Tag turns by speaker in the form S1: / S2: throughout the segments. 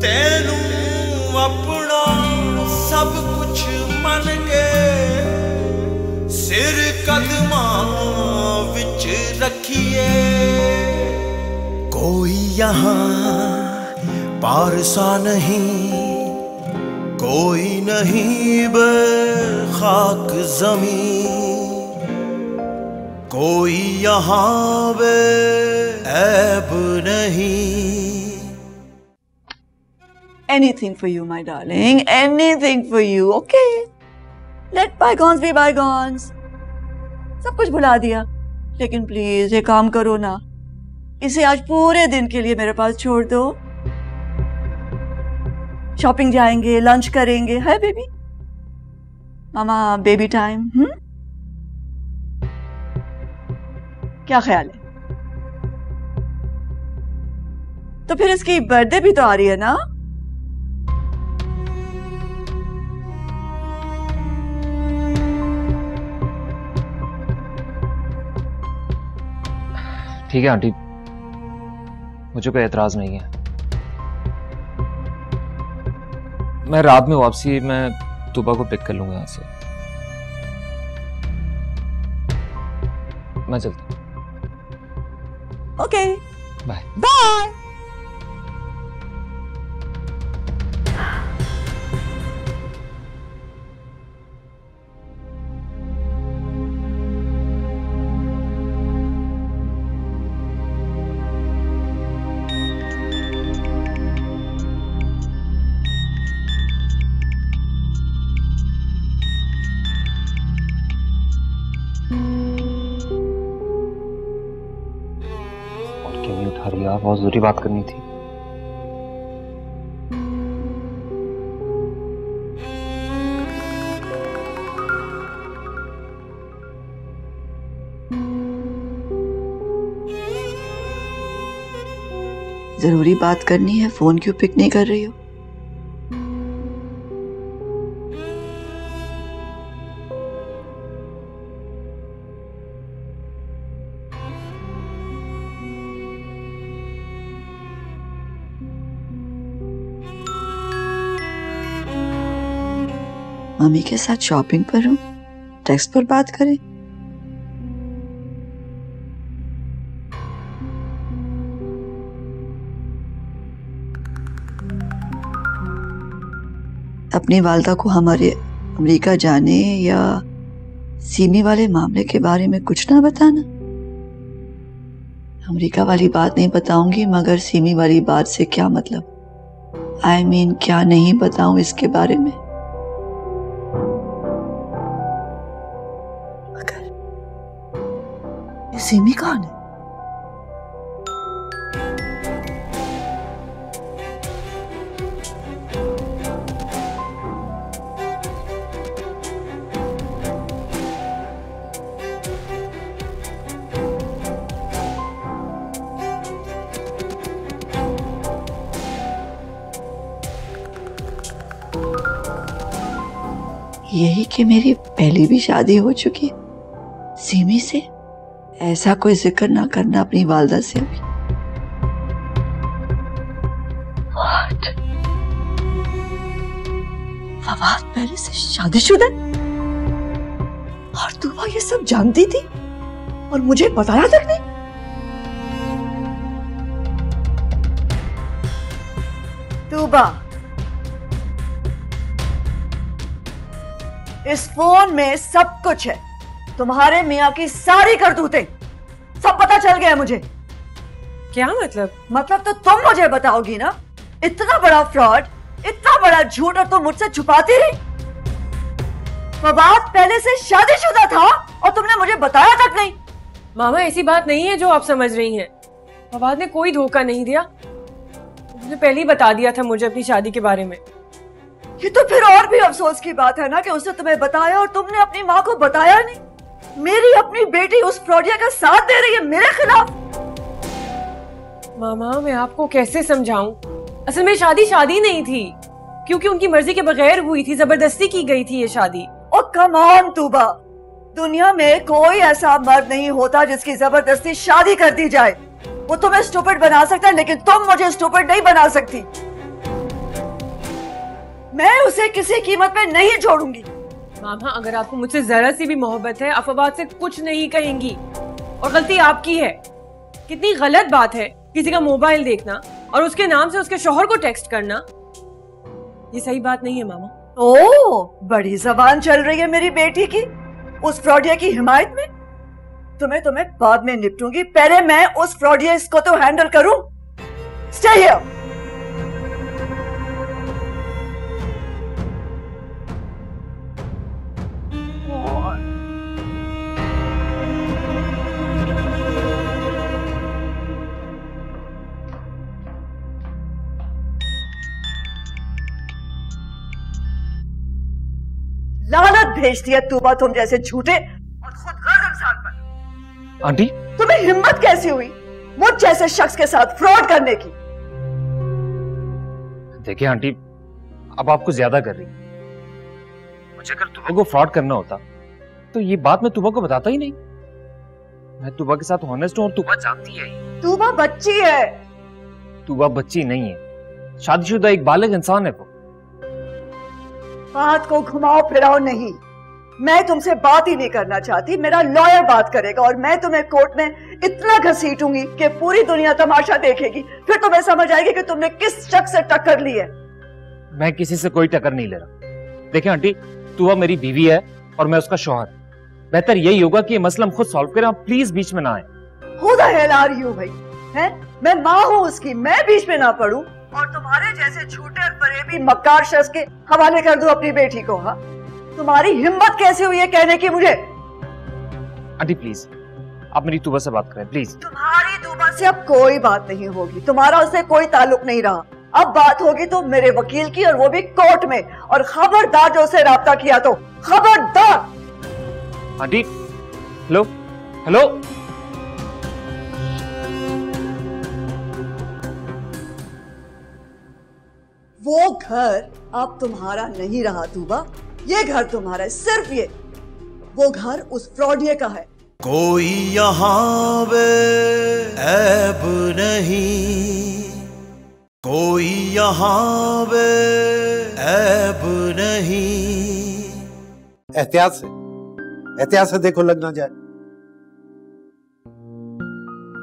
S1: तेनू अपना सब कुछ मन के सिर कदमां विच रखिए। कोई यहाँ पारसा नहीं, कोई नहीं बेखाक ज़मीं, कोई यहाँ बेऐब नहीं।
S2: Anything for you, my darling. Anything for you. Okay. Let bygones be bygones. सब कुछ भुला दिया, लेकिन प्लीज ये काम करो ना, इसे आज पूरे दिन के लिए मेरे पास छोड़ दो। शॉपिंग जाएंगे, लंच करेंगे, है बेबी? मामा बेबी टाइम। क्या ख्याल है? तो फिर इसकी बर्थडे भी तो आ रही है ना?
S3: ठीक है आंटी, मुझे कोई एतराज नहीं है। मैं रात में वापसी मैं तूबा को पिक कर लूंगा यहाँ से। मैं चलता हूँ।
S2: Okay,
S3: bye
S2: bye.
S3: उठा लिया, बहुत जरूरी बात करनी थी।
S2: जरूरी बात करनी है, फोन क्यों पिक नहीं कर रही हो? मम्मी के साथ शॉपिंग पर हूँ, टेक्स्ट पर बात करें। अपनी वालदा को हमारे अमेरिका जाने या सीमी वाले मामले के बारे में कुछ ना बताना। अमेरिका वाली बात नहीं बताऊंगी, मगर सीमी वाली बात से क्या मतलब? आई मीन क्या नहीं बताऊं इसके बारे में? सीमी कौन है? यही कि मेरी पहले भी शादी हो चुकी है सीमी से। ऐसा कोई जिक्र ना करना अपनी वालदा से अभी। फवाद पहले से शादीशुदा और तूबा ये सब जानती थी और मुझे बताया तक नहीं। तूबा, इस फोन में सब कुछ है, तुम्हारे मियाँ की सारी करतूतें, सब पता चल गया मुझे।
S4: क्या मतलब?
S2: मतलब तो तुम मुझे बताओगी ना? इतना बड़ा फ्रॉड, इतना बड़ा झूठ, और तुम मुझसे छुपाती रही। फवाद पहले से शादीशुदा था और तुमने मुझे बताया तक नहीं।
S4: मामा ऐसी बात नहीं है जो आप समझ रही हैं। फवाद ने कोई धोखा नहीं दिया, उसने पहले ही बता दिया था मुझे अपनी शादी के बारे में।
S2: ये तो फिर और भी अफसोस की बात है ना कि उसने तुम्हें बताया और तुमने अपनी माँ को बताया नहीं। मेरी अपनी बेटी उस फ्रॉडिया का साथ दे रही है मेरे खिलाफ।
S4: मामा मैं आपको कैसे समझाऊं? असल में शादी नहीं थी, क्योंकि उनकी मर्जी के बगैर हुई थी, जबरदस्ती की गई थी ये शादी।
S2: ओ कम ऑन तूबा, दुनिया में कोई ऐसा मर्द नहीं होता जिसकी जबरदस्ती शादी कर दी जाए। वो तुम्हें स्टूपिड बना सकता है, लेकिन तुम मुझे स्टूपिड नहीं बना सकती। मैं उसे किसी कीमत पे नहीं छोड़ूंगी।
S4: मामा, अगर आपको मुझसे जरा सी भी मोहब्बत है, आप फवाद से कुछ नहीं कहेंगी। और गलती आपकी है। कितनी गलत बात है किसी का मोबाइल देखना और उसके नाम से उसके शौहर को टेक्स्ट करना। ये सही बात नहीं है मामा।
S2: ओह, बड़ी जबान चल रही है मेरी बेटी की उस फ्रॉडिया की हिमायत में। तुम्हें बाद में निपटूंगी, पहले मैं उस फ्रॉडिया को तो हैंडल करूं। Stay here. लानत भेज दिया तूबा तुम जैसे झूठे और खुदगर्ज इंसान पर।
S3: आंटी,
S2: तुम्हें हिम्मत कैसी हुई मुझ जैसे शख्स के साथ फ्रॉड करने की?
S3: देखिए आंटी, अब आपको ज्यादा कर रही है। मुझे अगर तुबा को फ्रॉड करना होता तो ये बात मैं तुबा को बताता ही नहीं। मैं तुबा के साथ ऑनेस्ट हूं और तुबा जानती है।
S2: तूबा बच्ची है।
S3: तुबा बच्ची नहीं है, शादीशुदा एक बालिग इंसान है वो।
S2: बात को घुमाओ फिराओ नहीं। मैं तुमसे बात ही नहीं करना चाहती, मेरा लॉयर बात करेगा और मैं तुम्हें कोर्ट में इतना घसीटूंगी कि पूरी दुनिया तमाशा देखेगी। फिर तुम्हें समझ आएगी कि तुमने किस शख्स से टक्कर ली है।
S3: मैं किसी से कोई टक्कर नहीं ले रहा। देखिए आंटी, तुबा मेरी बीवी है और मैं उसका शौहर। बेहतर यही होगा कि ये मसला हम खुद सॉल्व करें। आप प्लीज बीच में ना आए।
S2: Who the hell are you भाई? हैं? मैं माँ हूँ उसकी, मैं बीच में ना पड़ूं और तुम्हारे जैसे झूठे और फरेबी मक्कार शख्स के हवाले कर दूं अपनी बेटी को। हाँ, तुम्हारी हिम्मत कैसे हुई है कहने की मुझे?
S3: आंटी प्लीज, आप मेरी तुबा से बात करें प्लीज।
S2: तुम्हारी तुबा से अब कोई बात नहीं होगी, तुम्हारा उससे कोई ताल्लुक नहीं रहा। अब बात होगी तो मेरे वकील की, और वो भी कोर्ट में। और खबरदार जो उससे राब्ता किया तो खबरदार।
S3: Aunty, hello hello.
S2: वो घर अब तुम्हारा नहीं रहा तूबा, ये घर तुम्हारा है, सिर्फ ये। वो घर उस फ्रॉडिये का है।
S1: कोई यहाँ बे ऐब नहीं, कोई यहाँ बे ऐब नहीं।
S5: एहतियात से देखो लग ना जाए।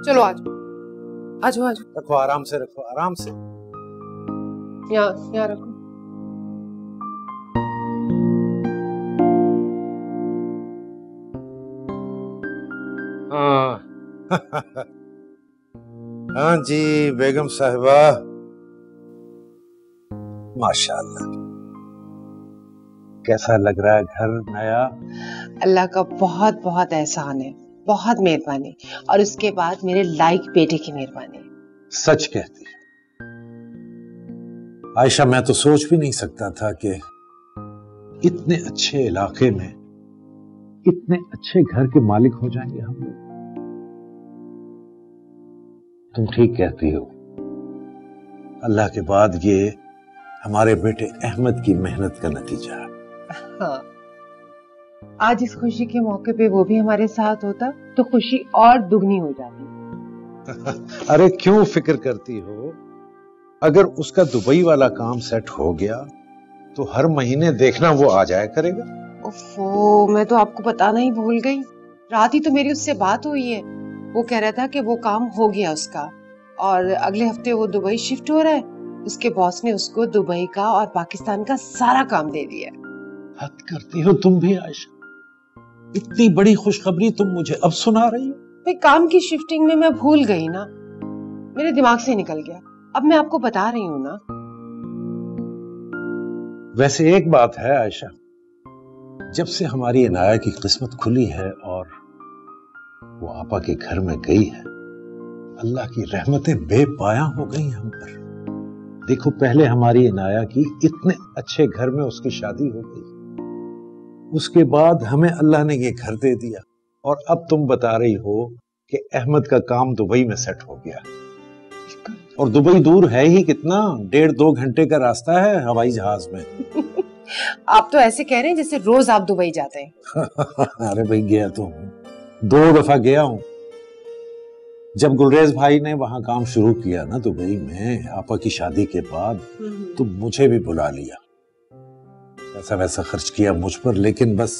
S6: चलो आजो आजो आजो।
S5: रखो, आराम से रखो, आराम से।
S6: यहाँ रखो।
S5: हाँ जी बेगम साहिबा, माशाअल्लाह। कैसा लग रहा है घर नया?
S6: अल्लाह का बहुत बहुत एहसान है, बहुत मेहरबानी, और उसके बाद मेरे लाइक बेटे की मेहरबानी।
S5: सच कहती है आयशा, मैं तो सोच भी नहीं सकता था कि इतने अच्छे इलाके में इतने अच्छे घर के मालिक हो जाएंगे हम लोग। तुम ठीक कहती हो। अल्लाह के बाद ये हमारे बेटे अहमद की मेहनत का नतीजा है।
S6: हाँ, आज इस खुशी के मौके पे वो भी हमारे साथ होता तो खुशी और दुगनी हो जाती।
S5: अरे क्यों फिक्र करती हो? अगर उसका दुबई वाला काम सेट हो गया तो हर महीने देखना वो आ जाया करेगा।
S6: ओफो, मैं तो आपको बताना ही भूल गई। रात ही तो मेरी उससे बात हुई है। वो कह रहा था कि वो काम हो गया उसका और अगले हफ्ते वो दुबई शिफ्ट हो रहा है। उसके बॉस ने उसको दुबई का और पाकिस्तान का सारा काम दे दिया।
S5: हद करती हो तुम भी आयशा। इतनी बड़ी खुशखबरी तुम मुझे अब सुना रही हो?
S6: भाई, काम की शिफ्टिंग में मैं भूल गई ना, मेरे दिमाग से निकल गया। अब मैं आपको बता रही हूँ ना।
S5: वैसे एक बात है आयशा, जब से हमारी इनाया की किस्मत खुली है और वो आपा के घर में गई है, अल्लाह की रहमतें बेपाया हो गई हम पर। देखो, पहले हमारी इनाया की इतने अच्छे घर में उसकी शादी हो गई, उसके बाद हमें अल्लाह ने ये घर दे दिया, और अब तुम बता रही हो कि अहमद का काम दुबई में सेट हो गया। और दुबई दूर है ही कितना, 1.5-2 घंटे का रास्ता है हवाई जहाज में।
S6: आप तो ऐसे कह रहे हैं जैसे रोज आप दुबई जाते हैं।
S5: अरे भाई, गया तो हूँ, 2 दफा गया हूँ। जब गुलरेज भाई ने वहां काम शुरू किया ना दुबई में आपा की शादी के बाद, तो मुझे भी बुला लिया पैसा वैसा खर्च किया मुझ पर, लेकिन बस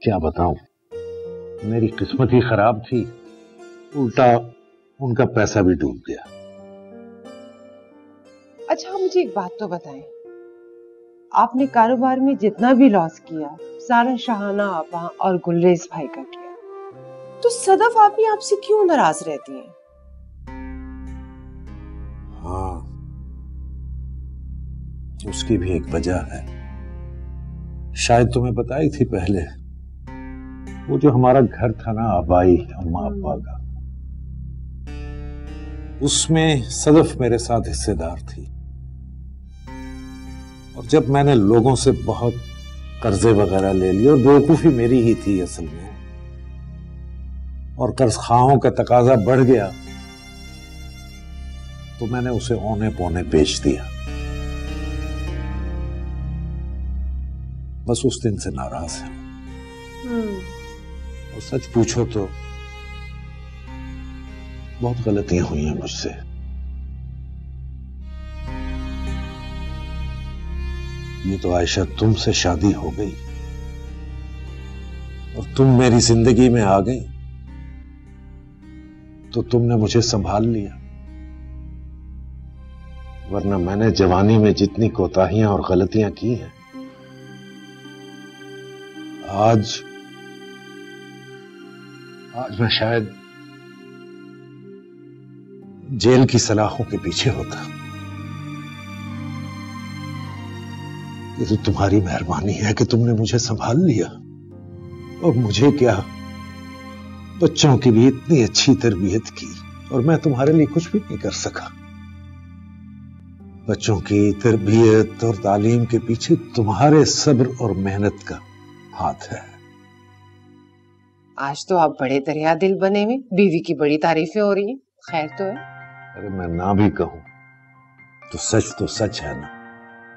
S5: क्या बताऊं, मेरी किस्मत ही खराब थी। उल्टा उनका पैसा भी डूब गया।
S6: अच्छा मुझे एक बात तो बताएं, आपने कारोबार में जितना भी लॉस किया सारा शहाना आपा और गुलरेज भाई का किया, तो सदफ आपी आपसे क्यों नाराज रहती हैं?
S5: हाँ, उसकी भी एक वजह है, शायद तुम्हें बताई थी पहले। वो जो हमारा घर था ना आबाई अम्मा अब्बा का, उसमें सदफ मेरे साथ हिस्सेदार थी। और जब मैंने लोगों से बहुत कर्जे वगैरह ले लिए, और बेवकूफी मेरी ही थी असल में, और कर्ज खाओं का तकाजा बढ़ गया, तो मैंने उसे औने पौने बेच दिया। बस उस दिन से नाराज है। और सच पूछो तो बहुत गलतियां हुई हैं मुझसे। ये तो आयशा तुमसे शादी हो गई और तुम मेरी जिंदगी में आ गई, तो तुमने मुझे संभाल लिया, वरना मैंने जवानी में जितनी कोताहियां और गलतियां की हैं, आज मैं शायद जेल की सलाखों के पीछे होता। ये तो तुम्हारी मेहरबानी है कि तुमने मुझे संभाल लिया। और मुझे क्या, बच्चों की भी इतनी अच्छी तरबियत की और मैं तुम्हारे लिए कुछ भी नहीं कर सका। बच्चों की तरबियत और तालीम के पीछे तुम्हारे सब्र और मेहनत का हाथ है।
S6: आज तो आप बड़े दरिया दिल बने हुए, बीवी की बड़ी तारीफें हो रही हैं, खैर तो है?
S5: अरे मैं ना भी कहूं तो सच है ना,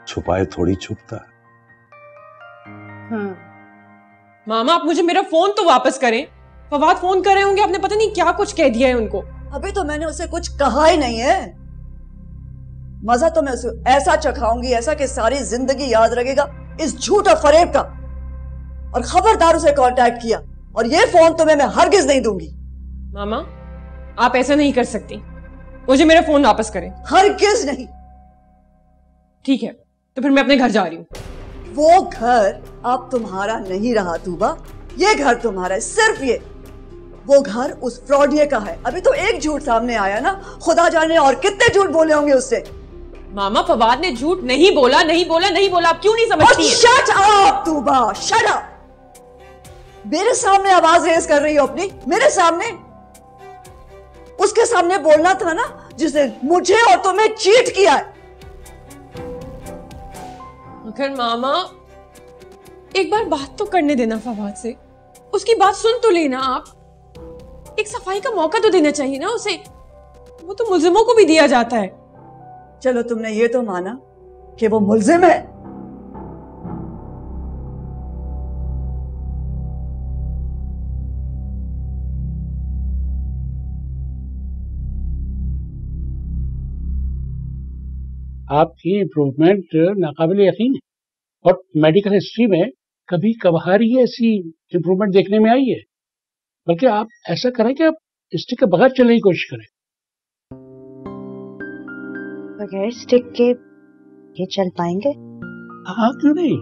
S5: छुपाए थोड़ी छुपता है।
S4: मामा आप मुझे मेरा फोन तो वापस करें। फवाद फोन कर रहे होंगे, आपने पता नहीं क्या कुछ कह दिया है उनको।
S2: अभी तो मैंने उसे कुछ कहा ही नहीं है। मजा तो मैं उसे ऐसा चखाऊंगी, ऐसा कि सारी जिंदगी याद रखेगा इस झूठ और फरेब का। और खबरदार उसे कांटेक्ट किया, और ये फोन तुम्हें मैं हरगिज नहीं दूंगी।
S4: मामा आप ऐसा नहीं कर सकती, मुझे मेरा फोन वापस करें।
S2: हरगिज नहीं।
S4: ठीक है, तो फिर मैं अपने घर जा रही हूँ।
S2: वो घर अब तुम्हारा नहीं रहा तूबा, ये घर तुम्हारा है, सिर्फ ये। वो घर उस फ्रॉडिये का है। अभी तो एक झूठ सामने आया ना, खुदा जाने और कितने झूठ बोले होंगे उससे।
S4: मामा फवाद ने झूठ नहीं बोला, नहीं बोला, नहीं बोला। आप क्यों नहीं समझती हैं?
S2: Shut up Tuba, shut up. मेरे सामने आवाज रेज कर रही हो अपनी, मेरे सामने। उसके सामने बोलना था ना जिसने मुझे और तुम्हें चीट किया है।
S4: मगर मामा एक बार बात तो करने देना फवाद से, उसकी बात सुन तो लेना। आप एक सफाई का मौका तो देना चाहिए ना उसे। वो तो मुल्जिमों को भी दिया जाता है।
S2: चलो तुमने ये तो माना कि वो मुल्जिम है।
S7: आपकी इम्प्रूवमेंट नाकाबिल यकीन है, और मेडिकल हिस्ट्री में कभी कभार ही ऐसी इम्प्रूवमेंट देखने में आई है। बल्कि आप ऐसा करें कि आप स्टिक के बगैर चलने की कोशिश करें।
S8: बगैर स्टिक के ये चल पाएंगे?
S7: हाँ क्यों नहीं,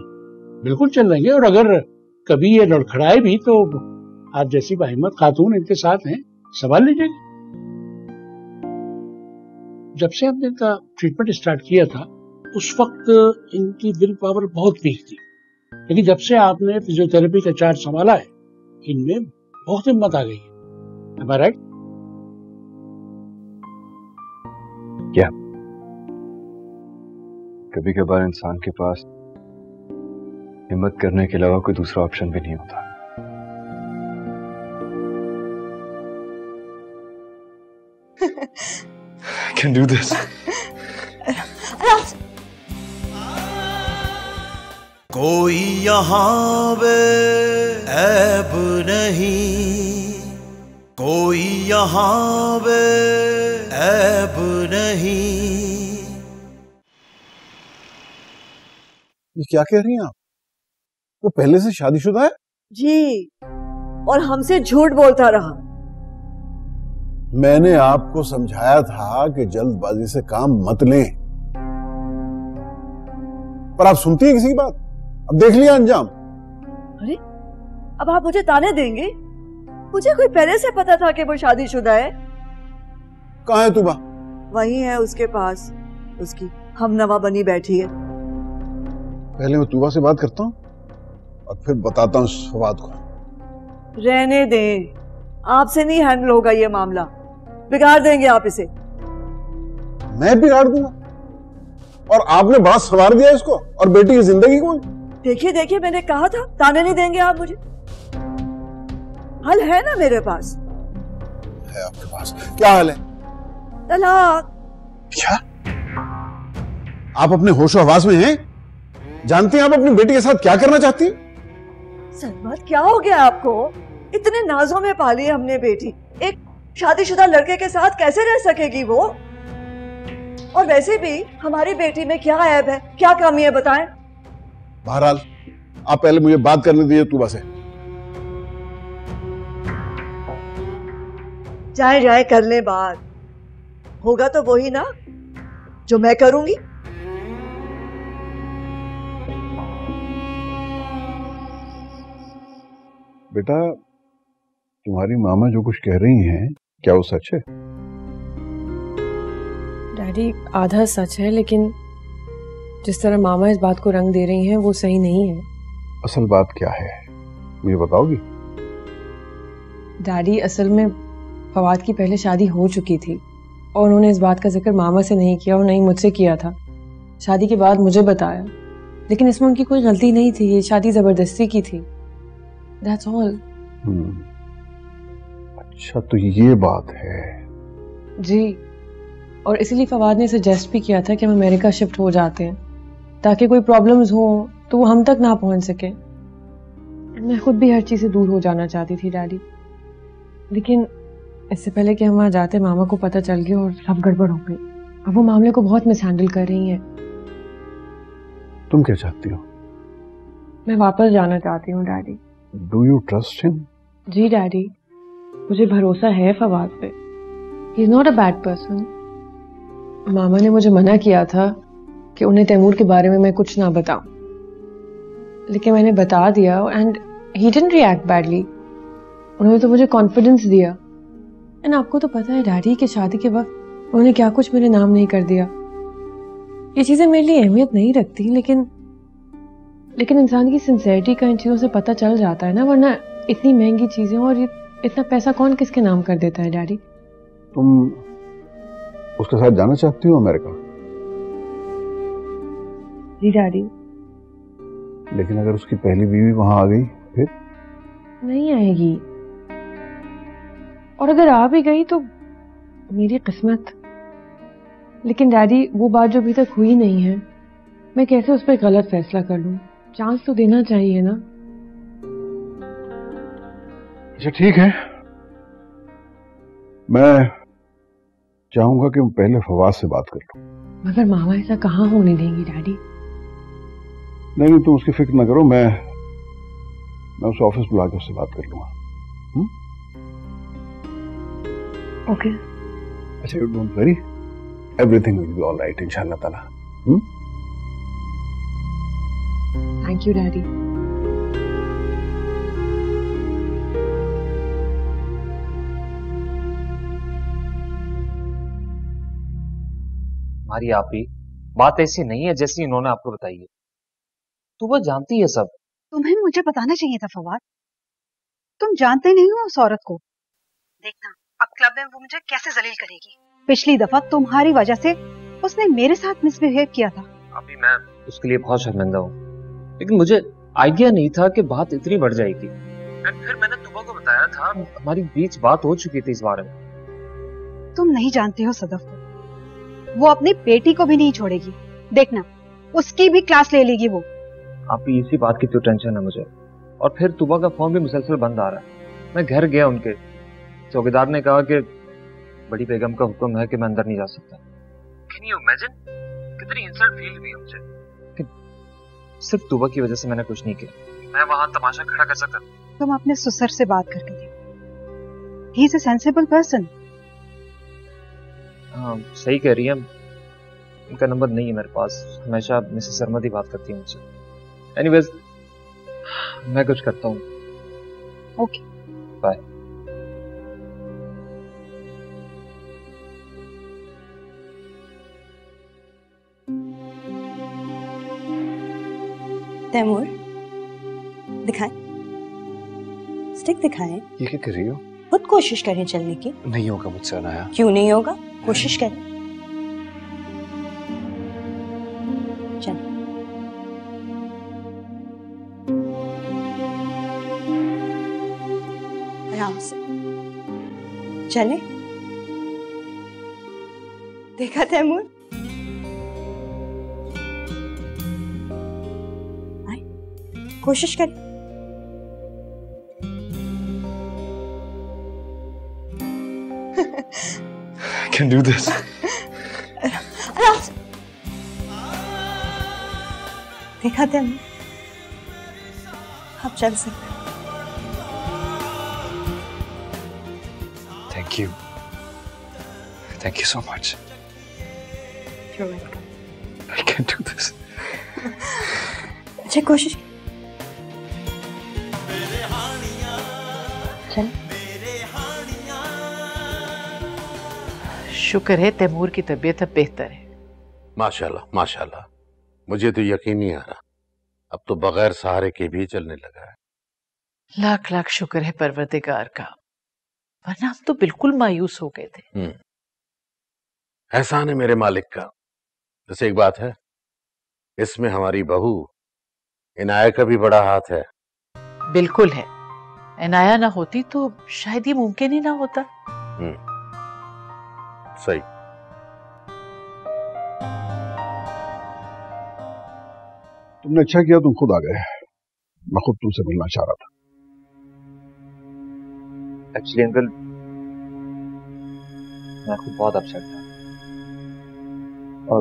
S7: बिल्कुल चल लेंगे। और अगर कभी ये लड़खड़ाए भी तो आप जैसी बाहिम्मत खातून इनके साथ हैं, संभाल लीजिएगा। जब से हमने इनका ट्रीटमेंट स्टार्ट किया था उस वक्त इनकी विल पावर बहुत वीक थी, लेकिन जब से आपने फिजियोथेरेपी का चार्ज संभाला है इनमें बहुत हिम्मत आ गई है। Am I right?
S9: क्या कभी कभार इंसान के पास हिम्मत करने के अलावा कोई दूसरा ऑप्शन भी नहीं होता। I can do this.
S1: कोई यहाँ पे ऐब नहीं, कोई यहाँ पे ऐब नहीं।
S5: ये क्या कह रही हैं आप? वो पहले से शादीशुदा है?
S2: जी, और हमसे झूठ बोलता रहा।
S5: मैंने आपको समझाया था कि जल्दबाजी से काम मत लें, पर आप सुनती हैं किसी की बात? अब देख लिया अंजाम।
S2: अरे, अब आप मुझे ताने देंगे? मुझे कोई पहले से पता था कि वो शादीशुदा है।
S5: कहाँ है तुबा?
S2: वही है उसके पास, उसकी हमनवा बनी बैठी है।
S5: पहले मैं तुबा से बात करता हूँ और फिर बताता हूँ फवाद को।
S2: रहने दें, आपसे नहीं हैंडल होगा ये मामला, बिगाड़ देंगे आप इसे।
S5: मैं बिगाड़ दूंगा? और आपने बड़ा सवार दिया इसको और बेटी की जिंदगी को।
S2: देखिए देखिए, मैंने कहा था ताने नहीं देंगे आप मुझे। हल है ना मेरे पास।
S5: है आपके पास? क्या हल है?
S2: तलाक।
S5: क्या आप अपने होशो हवास में हैं? जानती हैं आप अपनी बेटी के साथ क्या करना चाहती हैं?
S2: सरमत, क्या हो गया आपको? इतने नाजों में पाली है हमने बेटी, एक शादीशुदा लड़के के साथ कैसे रह सकेगी वो? और वैसे भी हमारी बेटी में क्या ऐब है, क्या कमी है, बताएं।
S5: बहरहाल आप पहले मुझे बात करने दीजिए तुबा से।
S2: जाए जाए कर ले बात, होगा तो वही ना जो मैं करूंगी।
S5: बेटा, तुम्हारी मामा जो कुछ कह रही हैं, क्या वो सच है?
S4: डैडी, आधा सच है, लेकिन जिस तरह मामा इस बात को रंग दे रही हैं वो सही नहीं है।
S5: असल बात क्या है मुझे बताओगी?
S4: डैडी, असल में फवाद की पहले शादी हो चुकी थी और उन्होंने इस बात का जिक्र मामा से नहीं किया और नहीं मुझसे किया था। शादी के बाद मुझे बताया, लेकिन इसमें उनकी कोई गलती नहीं थी, ये शादी जबरदस्ती की थी। That's all.
S5: अच्छा, तो ये बात है।
S4: जी, और इसीलिए फवाद ने सजेस्ट भी किया था कि हम अमेरिका शिफ्ट हो जाते हैं ताकि कोई प्रॉब्लम्स हो तो वो हम तक ना पहुंच सके। मैं खुद भी हर चीज से दूर हो जाना चाहती थी डैडी, लेकिन इससे पहले कि हम वहां जाते मामा को पता चल गया और सब गड़बड़ हो गई। अब वो मामले को बहुत मिसहैंडल कर रही हैं।
S5: तुम क्या चाहती हो?
S4: मैं वापस जाना चाहती हूँ daddy.
S5: Do you trust him?
S4: जी डैडी, मुझे भरोसा है फवाद पे। He is not a bad person. मामा ने मुझे मना किया था कि उन्हें तैमूर के बारे में मैं कुछ ना बताऊं, लेकिन मैंने बता दिया and he didn't react badly. उन्होंने तो मुझे कॉन्फिडेंस दिया। एंड आपको तो पता है डैडी कि शादी के वक्त उन्होंने क्या कुछ मेरे नाम नहीं कर दिया। ये चीजें मेरे लिए अहमियत नहीं रखती, लेकिन इंसान की सिंसेरिटी का इन चीजों से पता चल जाता है ना, वरना इतनी महंगी चीजें और इतना पैसा कौन किसके नाम कर देता है डैडी।
S5: तुम उसके साथ जाना चाहती हो अमेरिका?
S4: जी डैडी।
S5: लेकिन अगर उसकी पहली बीवी वहां आ गई फिर?
S4: नहीं आएगी, और अगर आ भी गई तो मेरी किस्मत। लेकिन डैडी, वो बात जो अभी तक हुई नहीं है, मैं कैसे उस पर गलत फैसला कर लूं? चांस तो देना चाहिए ना।
S5: अच्छा ठीक है, मैं चाहूंगा कि मैं पहले फवाद से बात कर लूं।
S4: मगर मामा ऐसा कहाँ होने देंगी डैडी।
S5: नहीं, तुम उसकी फिक्र ना करो, मैं उस ऑफिस बुला के उससे बात कर लूंगा।
S4: ओके।
S5: अच्छा, you don't worry, everything will be alright इंशाल्लाह ताला।
S4: Thank you daddy.
S3: हमारी आप ही बात ऐसी नहीं है जैसी इन्होंने आपको बताई है। तू वो जानती है सब।
S8: तुम्हें मुझे बताना चाहिए था फवाद, तुम जानते नहीं हो उस औरत को। देखना अब क्लब में वो मुझे कैसे जलील करेगी। पिछली दफा तुम्हारी वजह से उसने मेरे साथ मिसबिहेव किया था।
S3: अभी मैं उसके लिए बहुत शर्मिंदा हूँ, लेकिन मुझे आइडिया नहीं था कि बात इतनी बढ़ जाएगी। फिर मैंने तुबा को बताया था, हमारी बीच बात हो चुकी थी इस बारे में।
S8: तुम नहीं जानते हो सदफ को, वो अपनी बेटी को भी नहीं छोड़ेगी। देखना उसकी भी क्लास ले लेगी वो।
S3: आप ही इसी बात की तो टेंशन है मुझे। और फिर तुबा का फोन भी मुसलसल बंद आ रहा है। मैं घर गया, उनके चौकीदार ने कहा कि बड़ी बेगम का हुक्म है कि मैं अंदर नहीं जा सकता। कैन यू इमेजिन कितनी इंसल्ट फील हुई मुझे कि सिर्फ तुबा की वजह से मैंने कुछ नहीं किया। मैं वहां तमाशा खड़ा कर सकता।
S8: तुम अपने ससुर से बात करके देखो। He is a sensible person.
S3: हाँ सही कह रही है, उनका नंबर नहीं है मेरे पास। हमेशा मिसेस सरमद ही बात करती है मुझसे। एनीवेज मैं कुछ करता हूँ।
S8: Okay
S3: bye.
S10: तैमूर दिखाएं, स्टिक दिखाएं।
S9: ये क्या कर रही हो?
S10: खुद कोशिश करें चलने की।
S9: नहीं होगा मुझसे अनाया।
S10: क्यों नहीं होगा? कोशिश करें। चल आराम से चले। देखा तैमूर? कोशिश कर।
S9: I can do this.
S10: देखा थे हम, आप चल सकते।
S9: Thank you. Thank you so much.
S10: You're welcome.
S9: I can do this.
S10: अच्छा कोशिश चल।
S6: शुक्र है तैमूर की तबीयत अब बेहतर है।
S5: माशाल्लाह माशाल्लाह, मुझे तो यकीन नहीं आ रहा, अब तो बगैर सहारे के भी चलने लगा है।
S6: लाख लाख शुक्र है परवरदिगार का, वरना हम तो बिल्कुल मायूस हो गए थे।
S5: एहसान है मेरे मालिक का। बस एक बात है, इसमें हमारी बहू इनाया का भी बड़ा हाथ है।
S6: बिल्कुल है, इनाया ना होती तो शायद ये मुमकिन ही ना होता।
S5: सही।
S11: तुमने अच्छा किया, तुम खुद आ गए। मैं खुद तुमसे मिलना चाह रहा था।
S3: एक्चुअली अंकल मैं खुद बहुत अपसेट था, और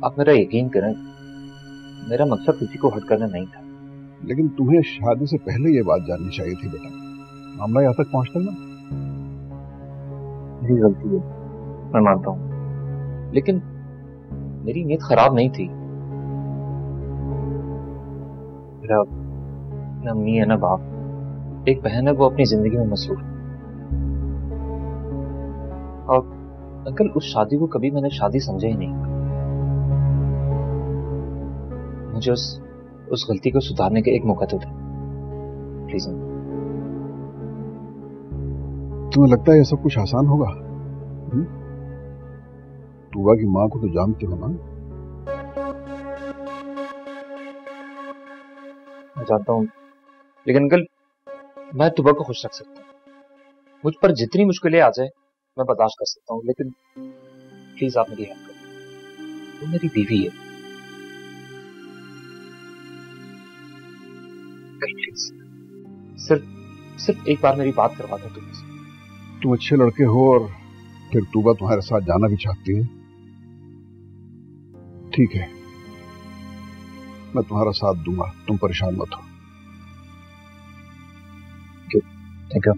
S3: आप मेरा यकीन करें, मेरा मकसद किसी को हर्ट करना नहीं था।
S11: लेकिन तुम्हें शादी से पहले ये बात जाननी चाहिए थी बेटा। मामला यहाँ तक पहुंचता ना।
S3: मेरी गलती है, मैं मानता हूँ, लेकिन मेरी नीयत खराब नहीं थी। मेरा ना अम्मी है ना बाप, एक बहन है, वो अपनी जिंदगी में मसरूफ है। और अंकल उस शादी को कभी मैंने शादी समझा ही नहीं। मुझे उस गलती को सुधारने के एक मौका तो दे प्लीज।
S11: तुम्हें लगता है ये सब कुछ आसान होगा? तुबा की माँ को तो जानते हो ना?
S3: मैं जानता हूँ, लेकिन अंकल मैं तुबा को खुश रख सकता हूँ। मुझ पर जितनी मुश्किलें आ जाए मैं बर्दाश्त कर सकता हूँ, लेकिन प्लीज आप मेरी हेल्प करो। वो मेरी बीवी है। प्लीज सिर्फ एक बार मेरी बात करवा दो तुमसे।
S11: तुम अच्छे लड़के हो और फिर तुबा तुम्हारे साथ जाना भी चाहती है। ठीक है, मैं तुम्हारा साथ दूंगा, तुम परेशान मत हो।
S3: Thank you.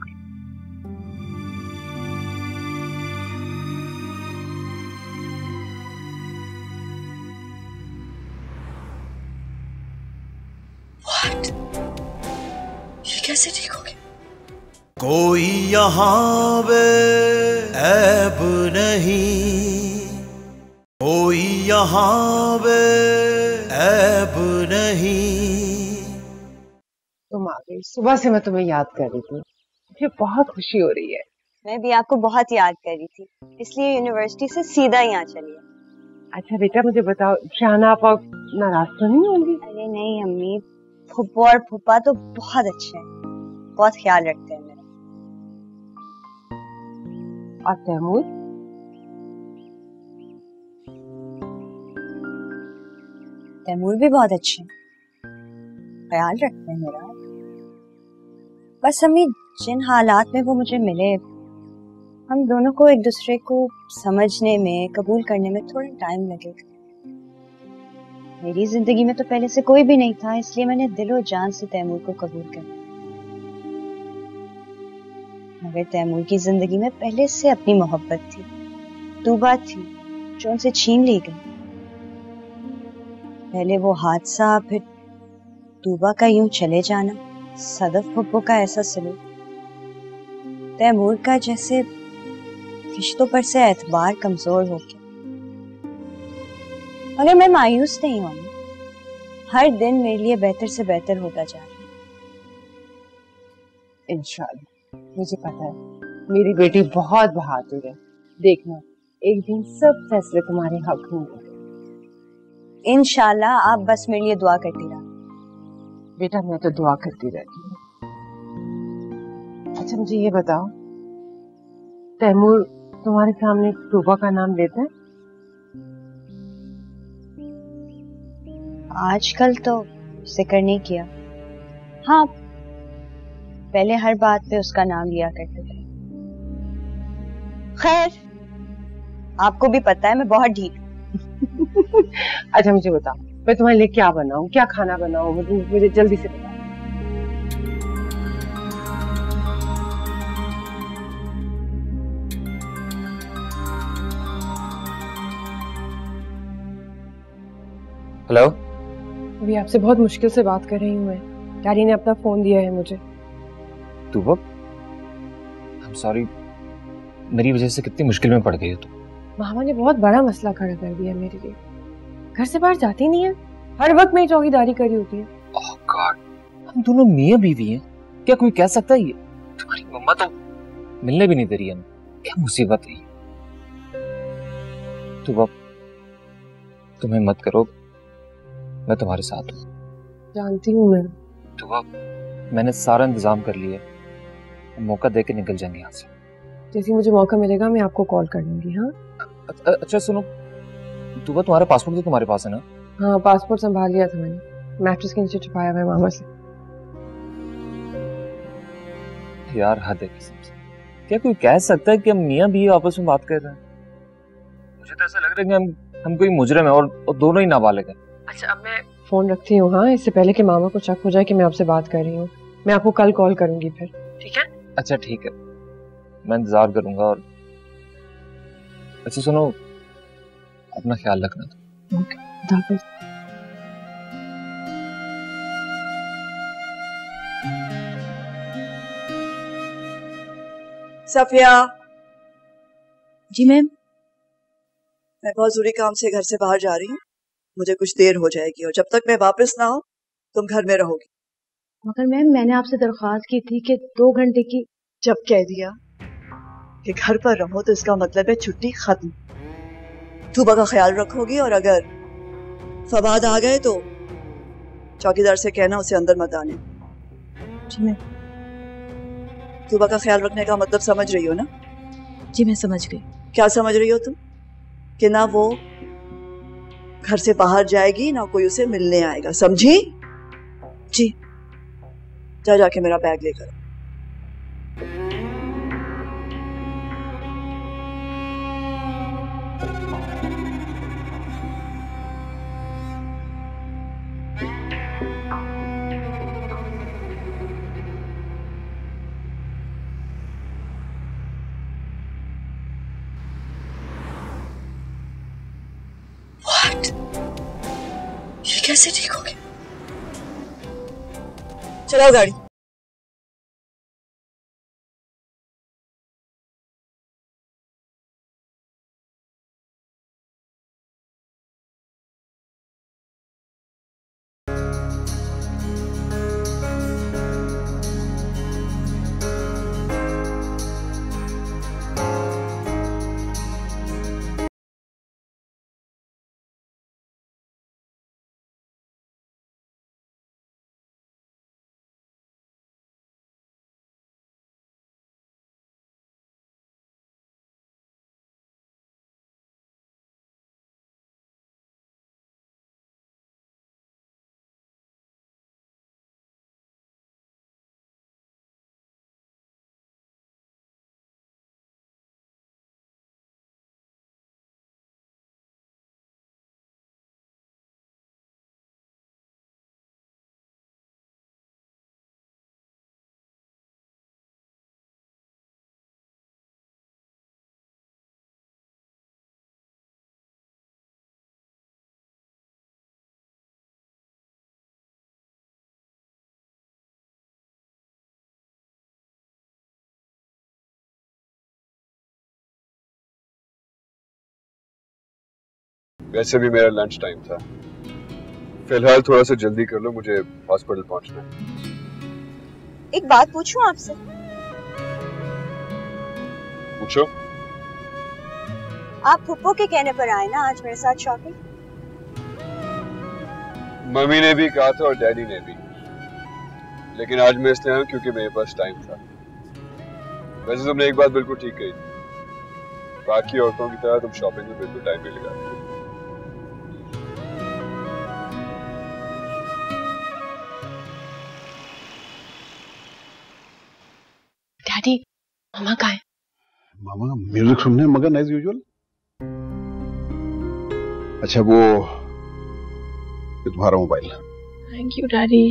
S2: ये कैसे ठीक हो गया?
S1: कोई यहाँ वे ऐब नहीं, कोई यहाँ वे ऐब नहीं।
S6: तुम आ गई, सुबह से मैं तुम्हें याद कर रही थी, मुझे बहुत खुशी हो रही है।
S10: मैं भी आपको बहुत याद कर रही थी, इसलिए यूनिवर्सिटी से सीधा यहाँ चली।
S6: अच्छा बेटा मुझे बताओ, शाहना आप नाराज तो नहीं होंगी?
S10: अरे नहीं अम्मी, फुप्पो और फुप्पा तो बहुत अच्छे हैं, बहुत ख्याल रखते हैं मेरा।
S6: और तैमूर?
S10: तैमूर भी बहुत अच्छे हैं, ख्याल रखते हैं मेरा। बस अम्मी जिन हालात में वो मुझे मिले, हम दोनों को एक दूसरे को समझने में, कबूल करने में थोड़ा टाइम लगेगा। मेरी जिंदगी में तो पहले से कोई भी नहीं था, इसलिए मैंने दिलो जान से तैमूर को कबूल कर लिया। मगर तैमूर की जिंदगी में पहले से अपनी मोहब्बत थी, तूबा थी, जो उनसे छीन ली गई। पहले वो हादसा, फिर तूबा का यूं चले जाना, सदफ भुप्पो का ऐसा सलूक, तैमूर का जैसे रिश्तों पर से एतबार कमजोर हो गया। मगर मैं मायूस नहीं हूं, हर दिन मेरे लिए बेहतर से बेहतर होता जा रहा है।
S6: इंशाल्लाह, मुझे पता है मेरी बेटी बहुत बहादुर है। देखना एक दिन सब फैसले तुम्हारे हक में होंगे।
S10: इंशाल्लाह, आप बस मेरे लिए दुआ करती रहा।
S6: बेटा मैं तो दुआ करती रहती हूँ। अच्छा मुझे ये बताओ, तैमूर तुम्हारे सामने तूबा का नाम लेता है?
S10: आजकल तो जिक्र नहीं किया। हाँ, पहले हर बात पे उसका नाम लिया करते थे। खैर, आपको भी पता है मैं बहुत ढीठ हूँ।
S6: अच्छा मुझे बताओ, मैं तुम्हारे लिए क्या बनाऊं, क्या खाना बनाऊं, मुझे जल्दी से बताओ।
S3: हेलो,
S4: अभी आपसे बहुत मुश्किल से बात कर रही हूँ मैं। डैडी ने अपना फोन दिया है मुझे।
S3: तूबा, आई एम सॉरी, मेरी वजह से कितनी मुश्किल में पड़ गई हो तुम।
S4: मामा ने बहुत बड़ा मसला खड़ा कर दिया मेरे लिए। घर से बाहर जाती नहीं है, हर वक्त मेरी चौकीदारी करी होती है।
S3: ओह गॉड, हम दोनों मियां बीवी हैं, क्या कोई कह सकता है ये? तुम्हारी मम्मा तो मिलने भी नहीं दे रही है। क्या मुसीबत है? तूबा, तुम्हें मत करो, मैं तुम्हारे साथ हूँ।
S4: जानती हूँ मैं।
S3: तूबा, मैंने सारा इंतजाम कर लिया, मौका दे के निकल जाएंगे यहाँ से।
S4: जैसे मुझे मौका मिलेगा मैं आपको कॉल कर लूंगी। हाँ
S3: अच्छा सुनो, तूबा तुम्हारा पासपोर्ट तो तुम्हारे पास है ना?
S4: हाँ, पासपोर्ट संभाल लिया था मैंने, मैट्रेस के नीचे छुपाया हुआ है मामा से।
S3: यार हद है कसम से, क्या कोई कह सकता है कि हम मियां बीवी आपस में बात कर रहे हैं? मुझे तो ऐसा लग रहा है कि हम कोई मुजरिम है और दोनों ही नाबालिग हैं।
S4: अच्छा अब मैं फोन रखती हूँ। हाँ, इससे पहले कि मामा को शक हो जाए कि मैं आपसे बात कर रही हूँ। मैं आपको कल कॉल करूंगी फिर, ठीक है?
S3: अच्छा ठीक है, मैं इंतजार करूंगा। और अच्छा सुनो, अपना ख्याल रखना।
S4: ओके, दाफिज।
S2: सफिया। जी मैम। मैं बहुत जरूरी काम से घर से बाहर जा रही हूँ, मुझे कुछ देर हो जाएगी और जब तक मैं वापस ना हो तुम घर में रहोगी।
S8: मगर मैम मैंने आपसे दरख्वास्त की थी कि 2 घंटे की।
S2: जब कह दिया कि घर पर रहो तो इसका मतलब है छुट्टी खत्म। तूबा का ख्याल रखोगी और अगर फवाद आ गए तो चौकीदार से कहना उसे अंदर मत आने।
S8: जी मैम।
S2: तूबा का ख्याल रखने का मतलब समझ रही हो ना?
S8: जी मैं समझ गई।
S2: क्या समझ रही हो तुम? कि ना वो घर से बाहर जाएगी ना कोई उसे मिलने आएगा, समझी? जी। जाके मेरा बैग लेकर। ये कैसे ठीक हो गया? चलाओ गाड़ी।
S9: वैसे भी मेरा लंच टाइम था। फिलहाल थोड़ा सा जल्दी कर लो, मुझे हॉस्पिटल पहुंचना है।
S10: एक बात पूछूं आपसे?
S9: पूछो।
S10: आप फुप्पो के कहने पर आए ना आज मेरे साथ शॉपिंग?
S9: मम्मी ने भी कहा था और डैडी ने भी, लेकिन आज मैं इसलिए आया क्योंकि मेरे पास टाइम था। वैसे तुमने एक बात बिल्कुल ठीक कही, बाकी औरतों की तरह तुम शॉपिंग में बिल्कुल टाइम नहीं लगाती।
S6: डैडी, मामा कहाँ है?
S11: मामा म्यूजिक सुनने मगन एज यूजुअल। अच्छा वो ये तुम्हारा मोबाइल।
S6: Thank you daddy.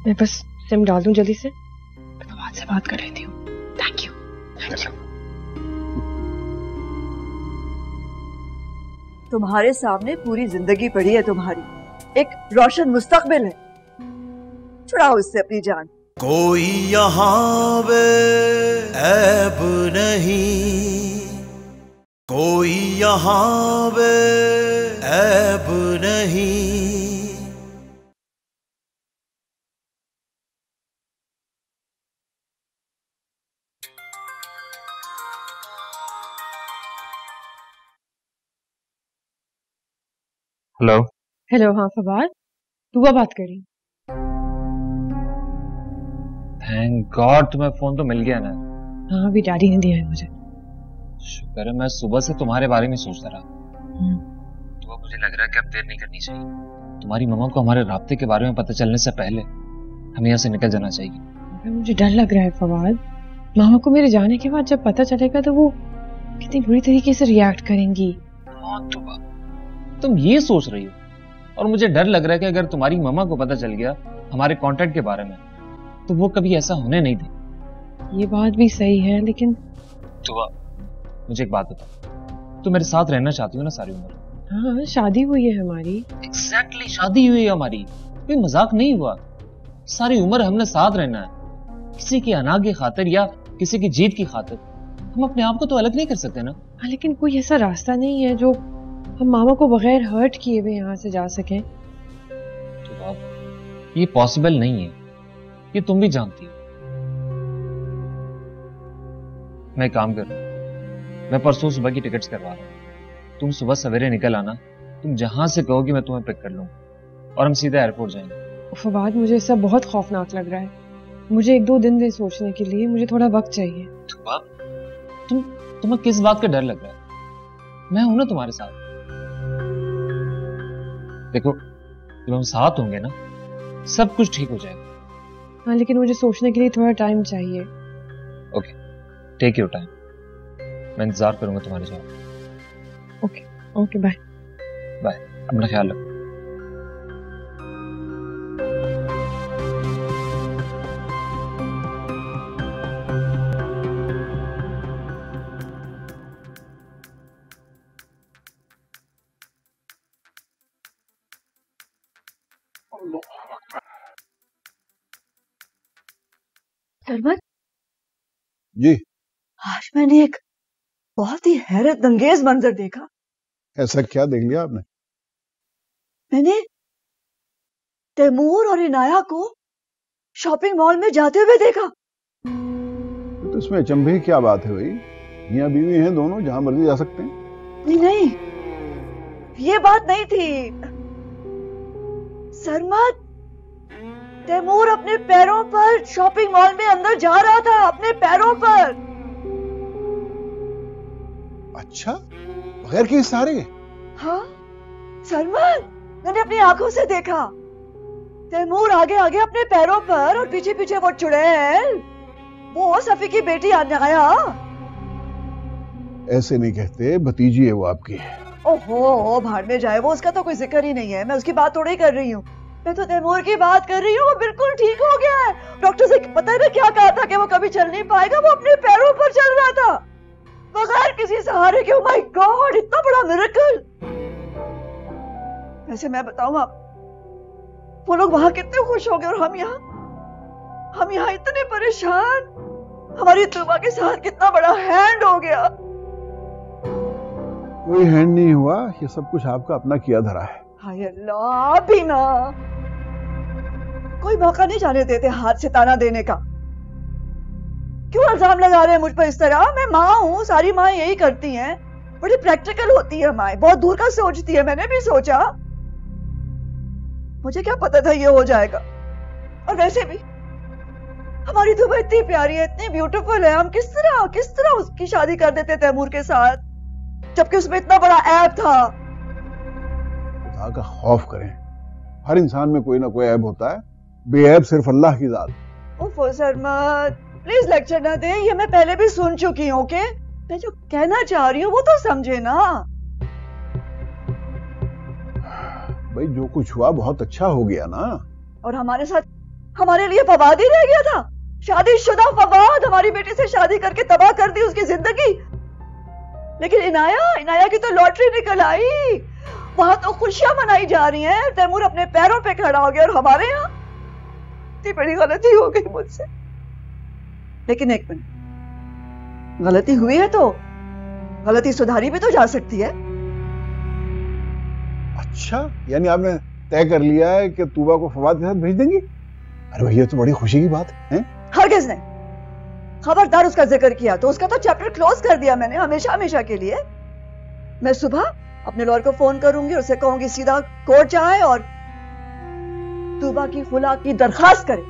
S6: मैं बस सिम डाल दूं जल्दी से, मैं बात से बात कर लेती हूँ। Thank you, thank you.
S2: तुम्हारे सामने पूरी जिंदगी पड़ी है तुम्हारी, एक रोशन मुस्तकबिल है। छुड़ाओ इससे अपनी जान।
S1: कोई यहाँ पे ऐब नहीं, कोई यहाँ पे ऐब नहीं।
S3: हेलो।
S4: हेलो, हाँ फवाद, दुआ बात करी।
S3: थैंक गॉड तुम्हें फोन तो मिल गया ना।
S4: हाँ, अभी डैडी ने दिया है मुझे।
S3: शुक्र है, मैं सुबह से तुम्हारे बारे में सोचता रहा। तो मुझे लग रहा है कि अब देर नहीं करनी चाहिए। तुम्हारी मम्मा को हमारे राब्ते के बारे में पता चलने से पहले हमें यहाँ से निकल जाना चाहिए।
S4: मुझे डर लग रहा है फवाद, मामा को मेरे जाने के बाद जब पता चलेगा तो वो कितनी बुरी तरीके से रिएक्ट करेंगी।
S3: तुम ये सोच रही हो, और मुझे डर लग रहा है कि अगर तुम्हारी मम्मा को पता चल गया हमारे कॉन्ट्रैक्ट के बारे में तो वो कभी ऐसा होने नहीं देगी।
S4: ये बात भी सही है, लेकिन
S3: तो मुझे एक बात बताओ, तुम मेरे साथ रहना चाहती हो ना सारी उम्र?
S4: हाँ, शादी हुई है हमारी।
S3: एग्जैक्टली, शादी हुई है हमारी, कोई मजाक नहीं हुआ। सारी उम्र हमने साथ रहना है। किसी की अना की खातिर या किसी की जीत की खातिर हम अपने आप को तो अलग नहीं कर सकते ना।
S4: हाँ, लेकिन कोई ऐसा रास्ता नहीं है जो हम मामा को बगैर हर्ट किए हुए यहाँ से जा सकें।
S3: तो ये पॉसिबल नहीं है, ये तुम भी जानती हो। मैं काम कर रहा हूं, मैं परसों सुबह की टिकट्स करवा रहा हूं। तुम सुबह सवेरे निकल आना, तुम जहां से कहोगी मैं तुम्हें पिक कर लूंगा और हम सीधा एयरपोर्ट जाएंगे।
S4: फवाद, मुझे सब बहुत खौफनाक लग रहा है। मुझे 1-2 दिन दे सोचने के लिए, मुझे थोड़ा वक्त चाहिए।
S3: तुम्हें किस बात का डर लग रहा है? मैं हूं ना तुम्हारे साथ। देखो, जब हम साथ होंगे ना सब कुछ ठीक हो जाएगा।
S4: हाँ, लेकिन मुझे सोचने के लिए थोड़ा टाइम चाहिए।
S3: ओके, टेक योर टाइम, मैं इंतजार करूंगा तुम्हारे जवाब।
S4: ओके ओके, बाय
S3: बाय, अपना ख्याल रखो।
S2: सरमद
S11: जी,
S2: आज मैंने एक बहुत ही हैरत अंगेज मंजर देखा।
S11: ऐसा क्या देख लिया आपने?
S2: मैंने तैमूर और इनाया को शॉपिंग मॉल में जाते हुए देखा।
S11: तो इसमें अचंभे की क्या बात है भाई? मियां बीवी हैं दोनों, जहां मर्जी जा सकते हैं।
S2: नहीं नहीं, ये बात नहीं थी सरमद। तैमूर अपने पैरों पर शॉपिंग मॉल में अंदर जा रहा था, अपने पैरों पर।
S11: अच्छा, बगैर के सारे?
S2: हाँ सरमद, मैंने अपनी आंखों से देखा। तैमूर आगे आगे अपने पैरों पर और पीछे पीछे वो चुड़ैल, वो सफी की बेटी अनाया।
S11: ऐसे नहीं कहते, भतीजी है वो आपकी।
S2: ओहो, भाड़ में जाए वो, उसका तो कोई जिक्र ही नहीं है। मैं उसकी बात थोड़ी कर रही हूँ, मैं तो तैमूर की बात कर रही हूँ। वो बिल्कुल ठीक हो गया है। डॉक्टर से पता है क्या कहा था कि वो कभी चल नहीं पाएगा। वो अपने पैरों पर चल रहा था बगैर किसी सहारे के। ओह माय गॉड, इतना बड़ा मिरेकल। वैसे मैं बताऊं आप, वो लोग वहां कितने खुश हो गए और हम यहाँ इतने परेशान। हमारी तुबा के साथ कितना बड़ा हैंड हो गया।
S11: कोई हैंड नहीं हुआ, ये सब कुछ आपका अपना किया धरा है।
S2: हाय अल्लाह, भी ना कोई मौका नहीं जाने देते हाथ से ताना देने का। क्यों इल्जाम लगा रहे हैं मुझ पर इस तरह? मैं माँ हूँ, सारी माँ यही करती हैं, बड़ी प्रैक्टिकल होती है माँ, बहुत दूर का सोचती है। मैंने भी सोचा, मुझे क्या पता था ये हो जाएगा। और वैसे भी हमारी दुबई इतनी प्यारी है, इतनी ब्यूटीफुल है, हम किस तरह उसकी शादी कर देते तैमूर के साथ, जबकि उसमें इतना बड़ा ऐब था।
S11: खुदा का खौफ करें, हर इंसान में कोई ना कोई ऐब होता है, बेऐब सिर्फ अल्लाह की जात।
S2: ओफो सरमद, प्लीज लेक्चर ना दे, ये मैं पहले भी सुन चुकी हूँ। ओके, मैं जो कहना चाह रही हूँ वो तो समझे ना।
S11: भाई जो कुछ हुआ बहुत अच्छा हो गया ना।
S2: और हमारे साथ हमारे लिए फवाद ही रह गया था, शादीशुदा फवाद। हमारी बेटी से शादी करके तबाह कर दी उसकी जिंदगी। लेकिन इनाया की तो लॉटरी निकल आई, वहां तो खुशियां मनाई जा रही हैं, तैमूर अपने पैरों पे खड़ा हो गया और हमारे यहाँ इतनी बड़ी गलती हो गई मुझसे। लेकिन एक मिनट, गलती हुई है तो गलती सुधारी भी तो जा सकती है।
S11: अच्छा, यानी आपने तय कर लिया है कि तूबा को फवाद के साथ भेज देंगी? अरे भैया तो बड़ी खुशी की बात है।
S2: हरगिज़ नहीं, खबरदार उसका जिक्र किया तो उसका तो चैप्टर क्लोज कर दिया मैंने, हमेशा हमेशा के लिए। मैं सुबह अपने लॉयर को फोन करूंगी, उससे कहूंगी सीधा कोर्ट जाए और तूबा की खुला की दरखास्त करे।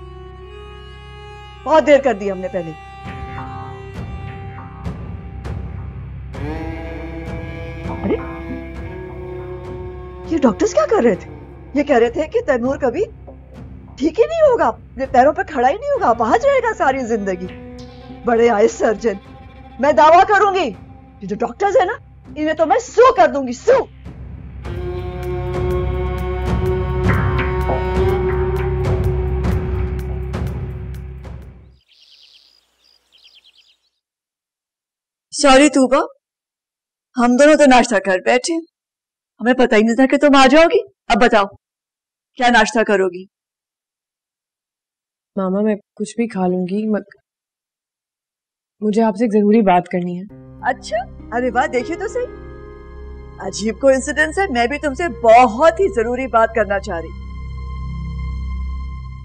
S2: बहुत देर कर दी हमने पहले। अरे ये डॉक्टर्स क्या कर रहे थे? ये कह रहे थे कि तैमूर कभी ठीक ही नहीं होगा, अपने पैरों पर खड़ा ही नहीं होगा, बाहर रहेगा सारी जिंदगी। बड़े आए सर्जन, मैं दावा करूंगी ये जो डॉक्टर्स है ना, इन्हें तो मैं सू कर दूंगी, सू। सॉरी तूबा, हम दोनों तो नाश्ता कर बैठे, हमें पता ही नहीं था कि तुम आ जाओगी। अब बताओ क्या नाश्ता करोगी?
S4: मामा मैं कुछ भी खा लूंगी, मुझे आपसे एक जरूरी बात करनी है।
S2: अच्छा, अरे वाह, देखिए तो सही, अजीब कोइंसिडेंस है। मैं भी तुमसे बहुत ही जरूरी बात करना चाह रही।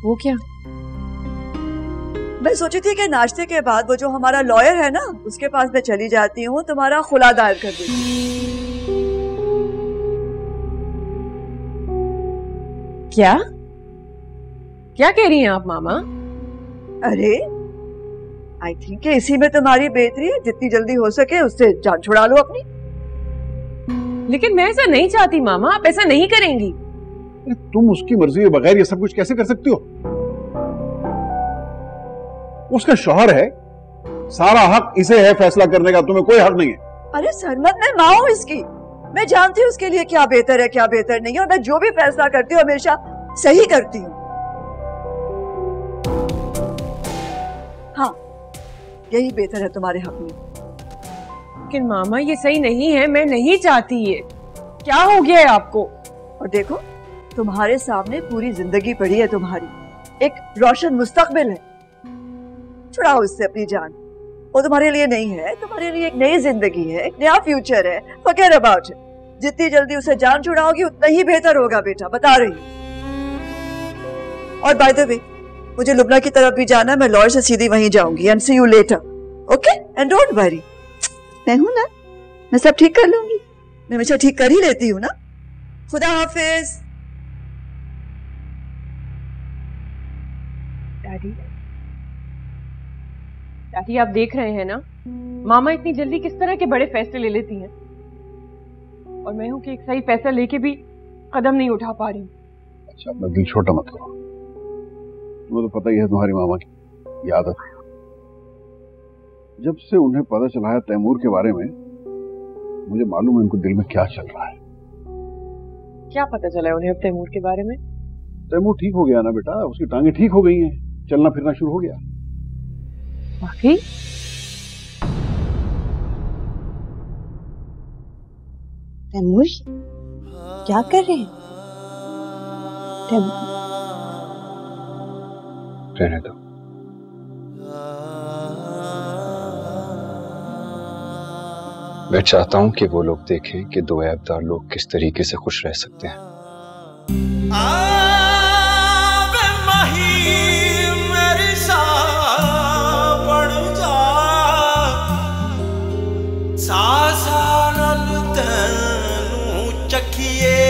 S4: वो क्या?
S2: मैं सोची थी कि नाश्ते के बाद वो जो हमारा लॉयर है ना, उसके पास मैं चली जाती हूँ, तुम्हारा खुला दायर कर देती।
S4: क्या क्या कह रही हैं आप मामा?
S2: अरे आई थिंक कि इसी में तुम्हारी बेहतरी है, जितनी जल्दी हो सके उससे जान छुड़ा लो अपनी।
S4: लेकिन मैं ऐसा नहीं चाहती मामा, आप ऐसा नहीं करेंगी।
S11: तुम उसकी मर्जी के बगैर ये सब कुछ कैसे कर सकती हो? उसका शौहर है, सारा हक इसे है फैसला करने का, तुम्हें कोई हक नहीं है।
S2: अरे सरमद, मैं माँ हूँ इसकी, मैं जानती हूँ उसके लिए क्या बेहतर है क्या बेहतर नहीं है, और मैं जो भी फैसला करती हूँ हमेशा सही करती हूँ। हाँ, यही बेहतर है तुम्हारे हक में।
S4: लेकिन मामा ये सही नहीं है, मैं नहीं चाहती ये। क्या हो गया है आपको?
S2: और देखो, तुम्हारे सामने पूरी जिंदगी पड़ी है, तुम्हारी एक रोशन मुस्तकबिल है, छुड़ाओ इससे अपनी जान। वो तुम्हारे लिए नहीं है, तुम्हारे लिए एक नई जिंदगी है, एक नया फ्यूचर है। Forget about it. जितनी जल्दी उसे जान छुड़ाओगी उतना ही बेहतर होगा बेटा, बता रही हूँ। और बाय द वे, मुझे लुबना की तरफ भी जाना है, मैं लॉयर से सीधी वहीं जाऊंगी। And see you later, okay? And don't worry, मैं हूं ना, मैं सब ठीक कर लूंगी, मैं हमेशा ठीक कर ही लेती हूँ ना। खुदा हाफिज।
S4: दादी आप देख रहे हैं ना, मामा इतनी जल्दी किस तरह के बड़े फैसले ले लेती हैं, और मैं हूं कि एक सही फैसला लेके भी कदम नहीं उठा पा रही।
S11: अच्छा, अपना दिल छोटा मत करो, तुम्हें तो पता ही है तुम्हारी मामा की आदत है। जब से उन्हें पता चला है तैमूर के बारे में, मुझे मालूम है उनको दिल में क्या चल रहा है।
S4: क्या पता चला है उन्हें अब तैमूर के बारे में?
S11: तैमूर ठीक हो गया ना बेटा, उसकी टांगे ठीक हो गई हैं, चलना फिरना शुरू हो गया।
S4: वाकई?
S10: तैमूर क्या कर रहे हैं?
S11: रहने दो।
S9: मैं चाहता हूं कि वो लोग देखें कि दो ऐबदार लोग किस तरीके से खुश रह सकते हैं।
S1: मेरी सा बन जा सा नल तैनू चखिए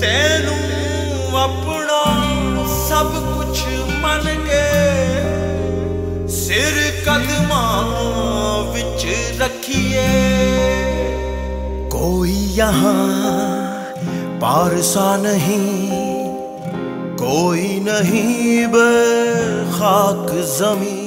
S1: तेनू अपना सब कुछ मन के सिर कदमां विच रखिए। कोई यहाँ पारसा नहीं, कोई नहीं बे खाक जमीन।